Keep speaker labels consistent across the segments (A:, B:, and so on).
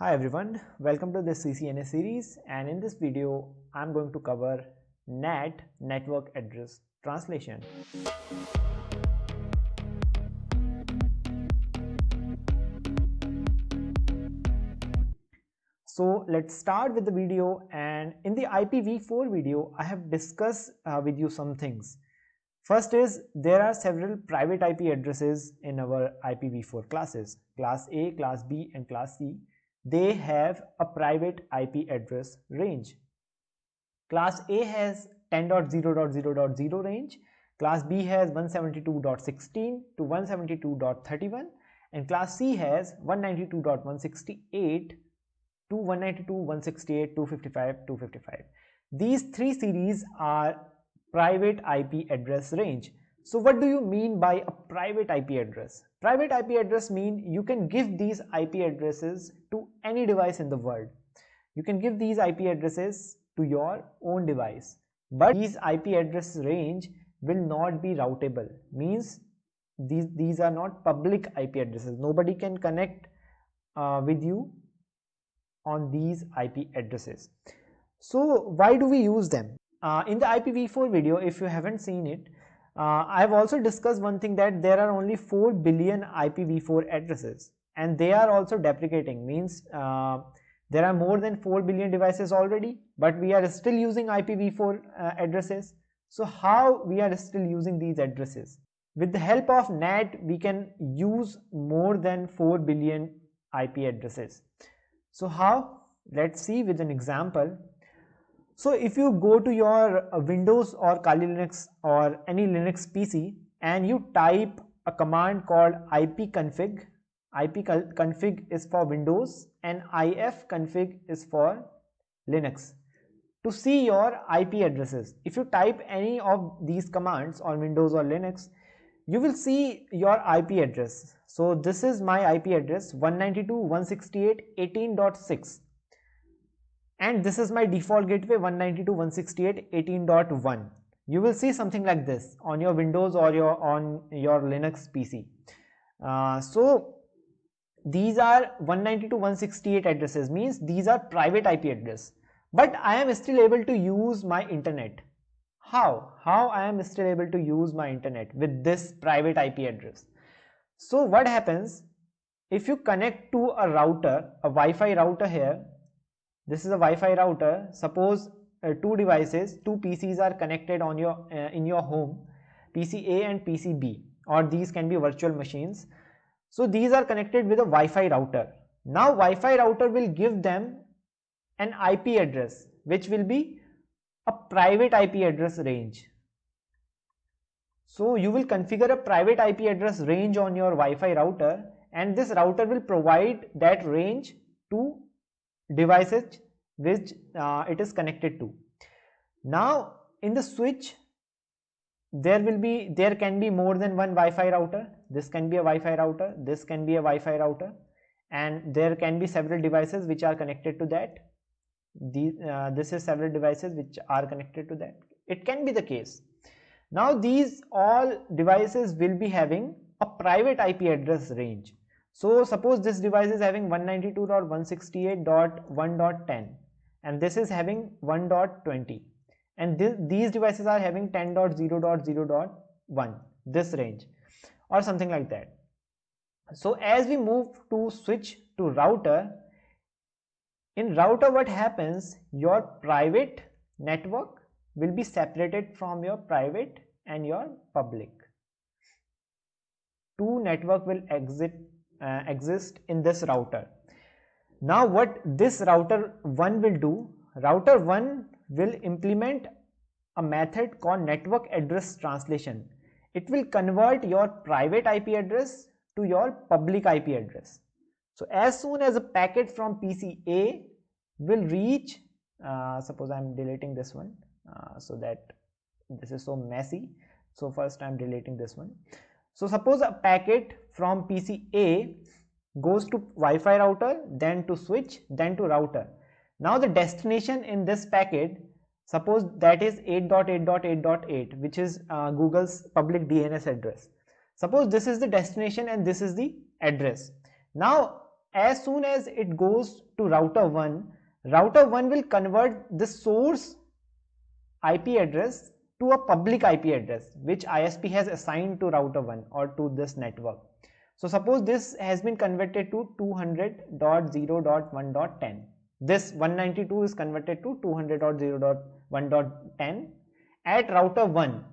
A: Hi everyone, welcome to this CCNA series, and in this video I'm going to cover NAT, Network Address Translation. So let's start with the video, and in the IPv4 video I have discussed with you some things. First is there are several private IP addresses in our IPv4 classes, class A, class B and class C. They have a private IP address range. Class A has 10.0.0.0 range, class B has 172.16 to 172.31 and class C has 192.168 to 192.168.255.255. These three series are private IP address range. So what do you mean by a private IP address? Private IP address mean you can give these IP addresses to any device in the world. You can give these IP addresses to your own device, but these IP address range will not be routable. Means these are not public IP addresses. Nobody can connect with you on these IP addresses. So why do we use them? In the IPv4 video, if you haven't seen it, I have also discussed one thing, that there are only 4 billion IPv4 addresses and they are also deprecating. Means there are more than 4 billion devices already, but we are still using IPv4 addresses. So how we are still using these addresses? With the help of NAT, we can use more than 4 billion IP addresses. So how? Let's see with an example. So if you go to your Windows or Kali Linux or any Linux PC and you type a command called ipconfig. Ipconfig is for Windows and ifconfig is for Linux. To see your IP addresses, if you type any of these commands on Windows or Linux, you will see your IP address. So this is my IP address 192.168.18.6 and this is my default gateway 192.168.18.1. You will see something like this on your Windows or on your Linux PC. So these are 192.168 addresses, means these are private IP address, but I am still able to use my internet. How I am still able to use my internet with this private IP address? So what happens, if you connect to a router, a Wi-Fi router here, this is a Wi-Fi router. Suppose two devices, two PCs are connected on your in your home, PC A and PC B, or these can be virtual machines. So these are connected with a Wi-Fi router. Now Wi-Fi router will give them an IP address which will be a private IP address range. So you will configure a private IP address range on your Wi-Fi router, and this router will provide that range to devices which it is connected to. Now in the switch there can be more than one Wi-Fi router. This can be a Wi-Fi router, this can be a Wi-Fi router, and there can be several devices which are connected to that. This is several devices which are connected to that. It can be the case. Now these all devices will be having a private IP address range. So suppose this device is having 192.168.1.10 and this is having 1.20 and these devices are having 10.0.0.1, this range or something like that. So as we move to switch to router, in router what happens, your private network will be separated from your private and your public. Two network will exist in this router. Now what this router 1 will do, router 1 will implement a method called network address translation. It will convert your private IP address to your public IP address. So as soon as a packet from PC A will reach, suppose I am deleting this one so that this is so messy. So first I am deleting this one. So suppose a packet from PC A goes to Wi-Fi router, then to switch, then to router. Now the destination in this packet, suppose that is 8.8.8.8, which is Google's public DNS address. Suppose this is the destination and this is the address. Now as soon as it goes to router 1, router 1 will convert the source IP address to a public IP address which ISP has assigned to router 1 or to this network. So suppose this has been converted to 200.0.1.10. This 192 is converted to 200.0.1.10 at router 1.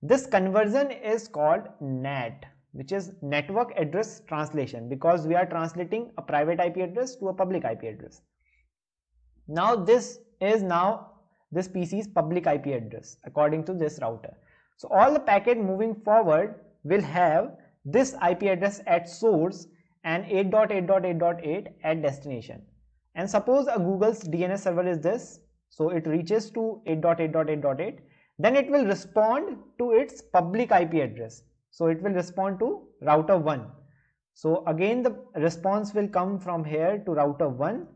A: This conversion is called NAT, which is network address translation, because we are translating a private IP address to a public IP address. Now this PC's public IP address according to this router. So all the packet moving forward will have this IP address at source and 8.8.8.8 at destination. And suppose a Google's DNS server is this, so it reaches to 8.8.8.8, then it will respond to its public IP address. So it will respond to router 1. So again the response will come from here to router 1.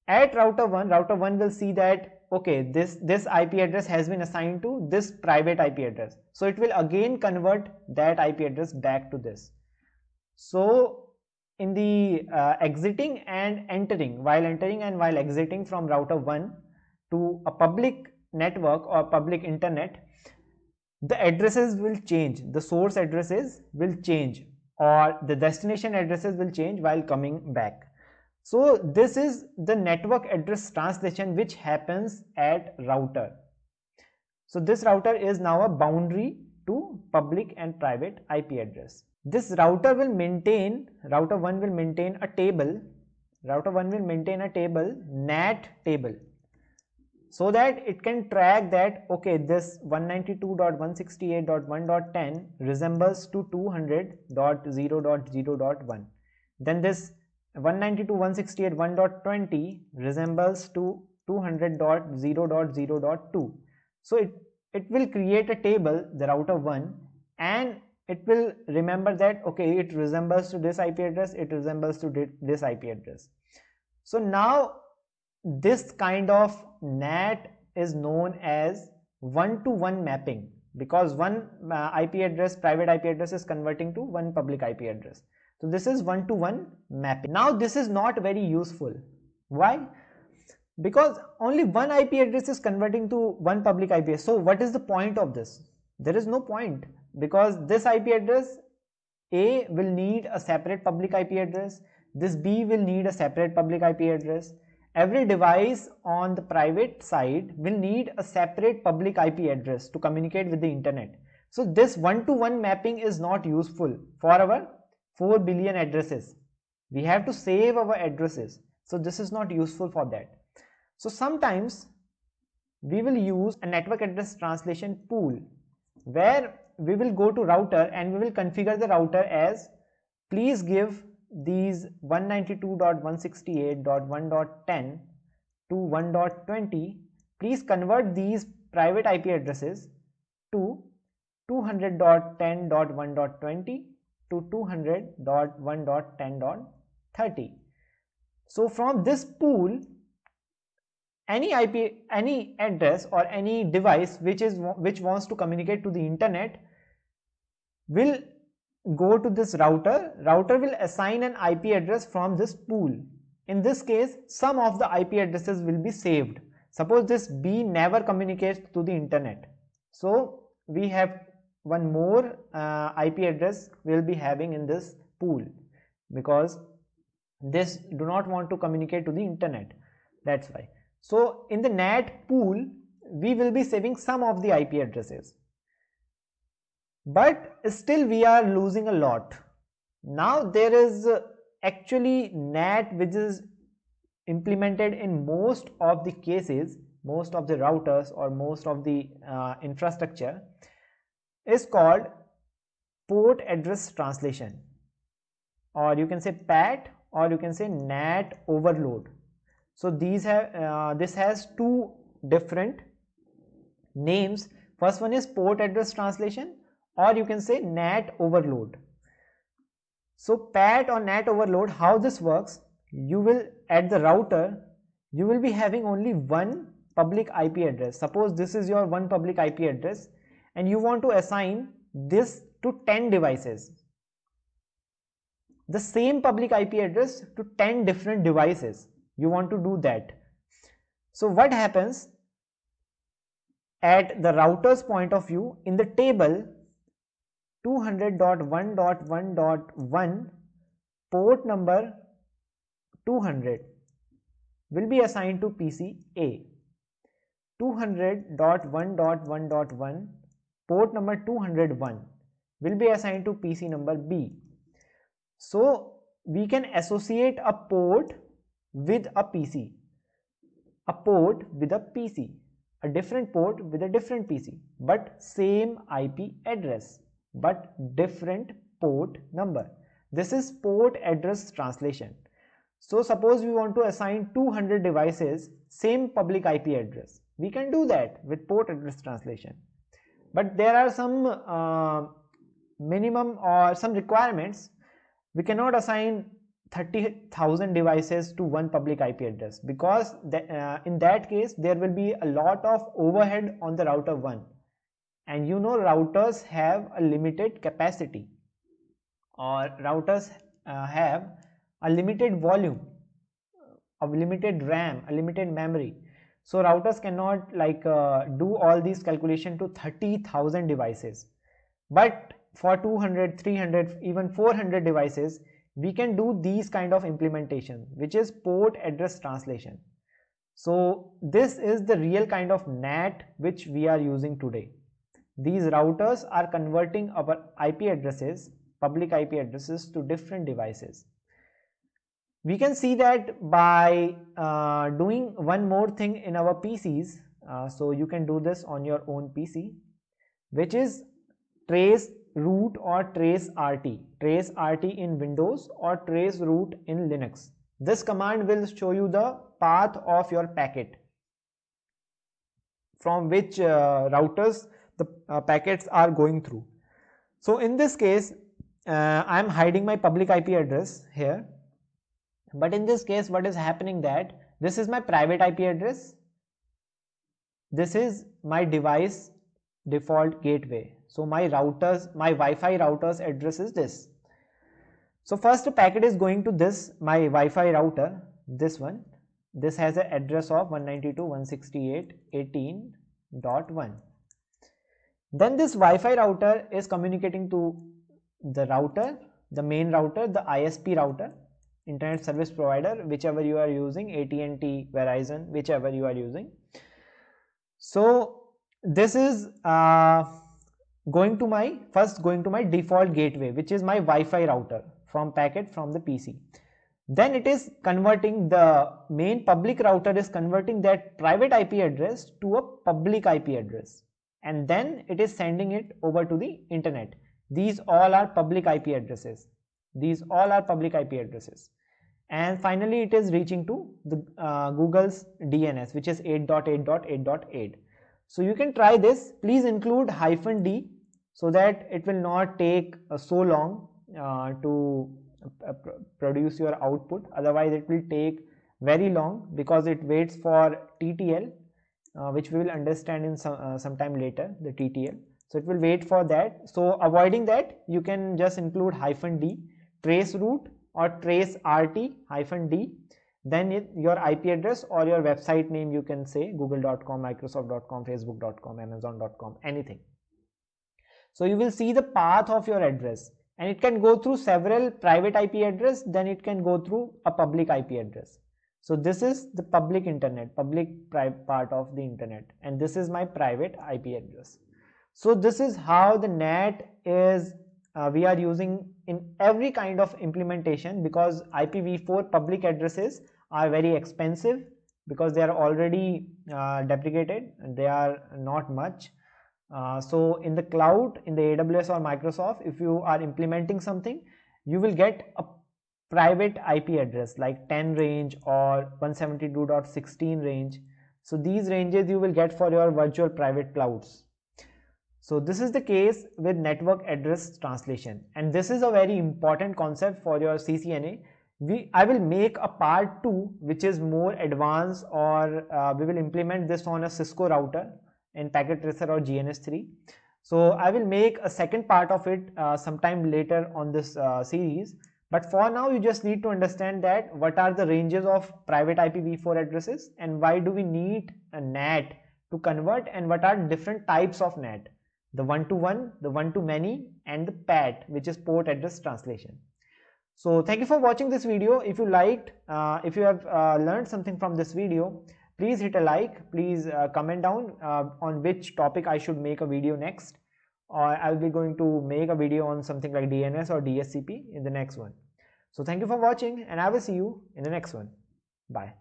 A: At router 1 will see that okay, this IP address has been assigned to this private IP address. So it will again convert that IP address back to this. So in the exiting and entering, while entering and while exiting from router 1 to a public network or public internet, the addresses will change, the source addresses will change, or the destination addresses will change while coming back. So this is the network address translation which happens at router. So this router is now a boundary to public and private IP address. This router 1 will maintain a table, NAT table, so that it can track that okay, this 192.168.1.10 resembles to 200.0.0.1. Then this 192.168.1.20 resembles to 200.0.0.2. So it will create a table, the router 1, and it will remember that okay, it resembles to this IP address, it resembles to this IP address. So now this kind of NAT is known as one-to-one mapping, because one IP address, private IP address, is converting to one public IP address. So this is one-to-one mapping. Now this is not very useful. Why? Because only one IP address is converting to one public IP. So what is the point of this? There is no point, because this IP address A will need a separate public IP address, this B will need a separate public IP address. Every device on the private side will need a separate public IP address to communicate with the internet. So this one-to-one mapping is not useful for our 4 billion addresses. We have to save our addresses. So this is not useful for that. So sometimes we will use a network address translation pool, where we will go to router and we will configure the router as please give these 192.168.1.10 to 1.20. Please convert these private IP addresses to 200.10.1.20 to 200.1.10.30. So from this pool, any address or any device which wants to communicate to the internet will go to this router. Router will assign an IP address from this pool. In this case, some of the IP addresses will be saved. Suppose this B never communicates to the internet. So we have one more IP address we will be having in this pool, because this do not want to communicate to the internet. That's why. So in the NAT pool, we will be saving some of the IP addresses, but still we are losing a lot. Now there is actually NAT which is implemented in most of the cases, most of the routers or most of the infrastructure, is called port address translation, or you can say PAT, or you can say NAT overload. So these have this has two different names. First one is port address translation, or you can say NAT overload. So PAT or NAT overload, how this works, you will at the router you will be having only one public IP address. Suppose this is your one public IP address and you want to assign this to 10 devices. the same public IP address to 10 different devices. You want to do that. So what happens at the router's point of view, in the table 200.1.1.1 port number 200 will be assigned to PC A. 200.1.1.1 port number 201 will be assigned to PC number B. So we can associate a port with a PC, a port with a PC, a different port with a different PC, but same IP address, but different port number. This is port address translation. So suppose we want to assign 200 devices same public IP address. We can do that with port address translation. But there are some minimum or some requirements. We cannot assign 30,000 devices to one public IP address, because in that case there will be a lot of overhead on the router 1, and you know routers have a limited capacity, or routers have a limited volume, a limited RAM, a limited memory. So routers cannot do all these calculation to 30,000 devices, but for 200, 300, even 400 devices we can do these kind of implementation, which is port address translation. So this is the real kind of NAT which we are using today. These routers are converting our IP addresses, public IP addresses, to different devices. We can see that by doing one more thing in our PCs. So you can do this on your own PC, which is trace root or trace RT. Trace RT in Windows or trace root in Linux. This command will show you the path of your packet, from which routers the packets are going through. So in this case I am hiding my public IP address here, but in this case what is happening, that this is my private IP address, this is my device default gateway. So my Wi-Fi router's address is this. So first packet is going to this, my Wi-Fi router, this one. This has an address of 192.168.18.1. Then this Wi-Fi router is communicating to the router, the main router, the ISP router, internet service provider, whichever you are using, AT&T, Verizon, whichever you are using. So this is going to my default gateway, which is my Wi-Fi router from packet from the PC. Then it is converting, the main public router is converting that private IP address to a public IP address, and then it is sending it over to the internet. These all are public IP addresses. These all are public IP addresses. And finally it is reaching to the Google's DNS, which is 8.8.8.8. So you can try this. Please include -d so that it will not take so long to produce your output. Otherwise it will take very long, because it waits for TTL, which we will understand in some time later, the TTL. So it will wait for that. So avoiding that, you can just include -d, trace root or trace RT -d, then your IP address or your website name, you can say google.com, microsoft.com, facebook.com, amazon.com, anything. So you will see the path of your address, and it can go through several private IP address, then it can go through a public IP address. So this is the public internet, public part of the internet, and this is my private IP address. So this is how the NAT is we are using in every kind of implementation, because IPv4 public addresses are very expensive, because they are already deprecated and they are not much. So in the cloud, in the AWS or Microsoft, if you are implementing something, you will get a private IP address like 10 range or 172.16 range. So these ranges you will get for your virtual private clouds. So this is the case with network address translation, and this is a very important concept for your CCNA. I will make a part 2 which is more advanced, or we will implement this on a Cisco router in Packet Tracer or GNS3. So I will make a second part of it sometime later on this series. But for now, you just need to understand that what are the ranges of private IPv4 addresses and why do we need a NAT to convert, and what are different types of NAT, the one-to-one, the one-to-many, and the PAT, which is port address translation. So thank you for watching this video. If you liked, if you have learned something from this video, please hit a like, please comment down on which topic I should make a video next, or I'll be going to make a video on something like DNS or DSCP in the next one. So thank you for watching, and I will see you in the next one. Bye.